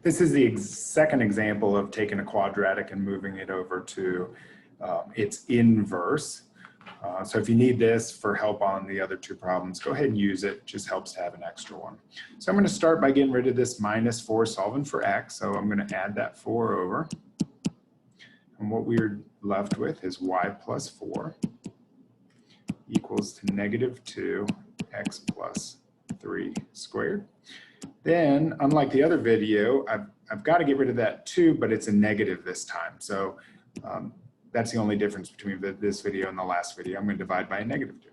This is the second example of taking a quadratic and moving it over to its inverse. So if you need this for help on the other two problems, go ahead and use it. It just helps to have an extra one. So I'm going to start by getting rid of this minus 4 solving for x. So I'm going to add that 4 over. And what we're left with is y plus 4 equals to negative 2 x plus 3 squared. Then, unlike the other video, I've got to get rid of that 2, but it's a negative this time. So that's the only difference between this video and the last video. I'm going to divide by a negative 2.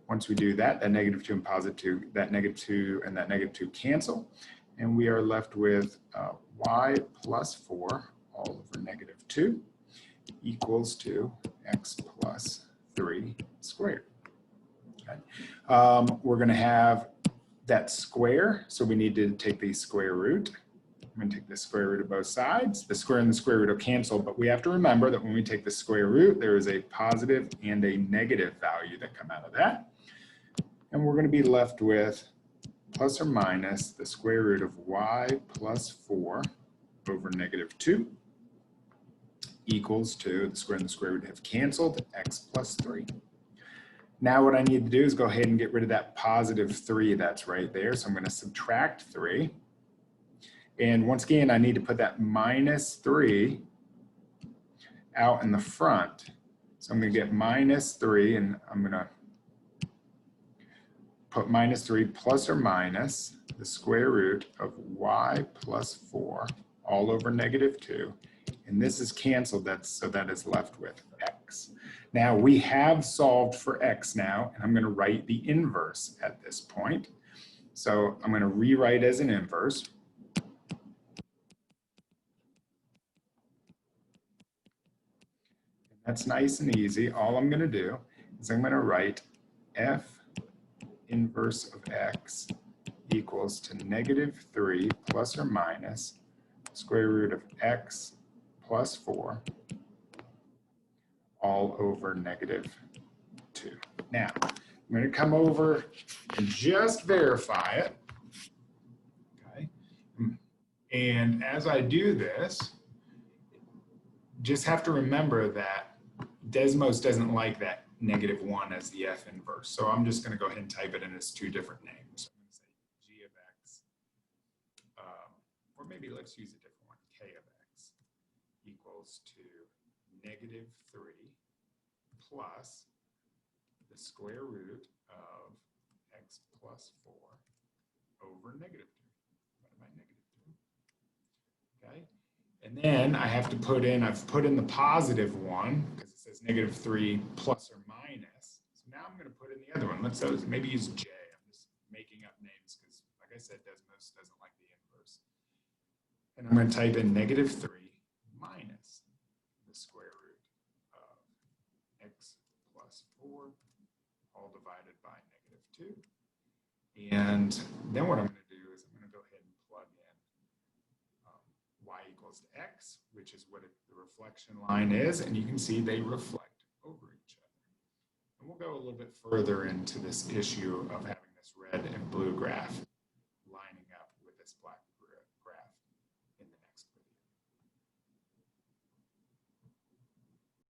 Once we do that, that negative 2 and positive 2, that negative 2 and that negative 2 cancel. And we are left with y plus 4 all over negative 2 equals to x plus 3 squared. Okay. We're going to have that square, so we need to take the square root. I'm going to take the square root of both sides. The square and the square root will cancel, but we have to remember that when we take the square root, there is a positive and a negative value that come out of that. And we're going to be left with plus or minus the square root of y plus 4 over negative 2 equals to, the square and the square root have canceled, x plus 3. Now what I need to do is go ahead and get rid of that positive 3 that's right there. So I'm going to subtract 3. And once again, I need to put that minus 3 out in the front. So I'm going to get minus 3, and I'm going to put minus 3 plus or minus the square root of y plus 4 all over negative 2. And this is canceled, so that is left with x. Now we have solved for x now, and I'm going to write the inverse at this point. So I'm going to rewrite as an inverse. That's nice and easy. All I'm going to do is I'm going to write f inverse of x equals to negative 3 plus or minus square root of x plus 4 all over negative 2. Now, I'm going to come over and just verify it. Okay. And as I do this, just have to remember that Desmos doesn't like that negative 1 as the f inverse. So I'm just going to go ahead and type it in as two different names. So I'm going to say g of x, or maybe let's use a different one, k of x equals to negative 3 plus the square root of x plus 4 over negative 2 divided by negative 2. Okay, and then I have to put in, I've put in the positive 1 because it says negative 3 plus or minus. So now I'm going to put in the other one. Let's maybe use j. I'm just making up names because, like I said, Desmos doesn't like the inverse. And I'm going to type in negative 3 minus the square root of x plus 4 all divided by negative 2. And then what I'm going to do is I'm going to go ahead and plug in y equals to x, which is what the reflection line is, and you can see they reflect over each other. And we'll go a little bit further into this issue of having this red and blue graph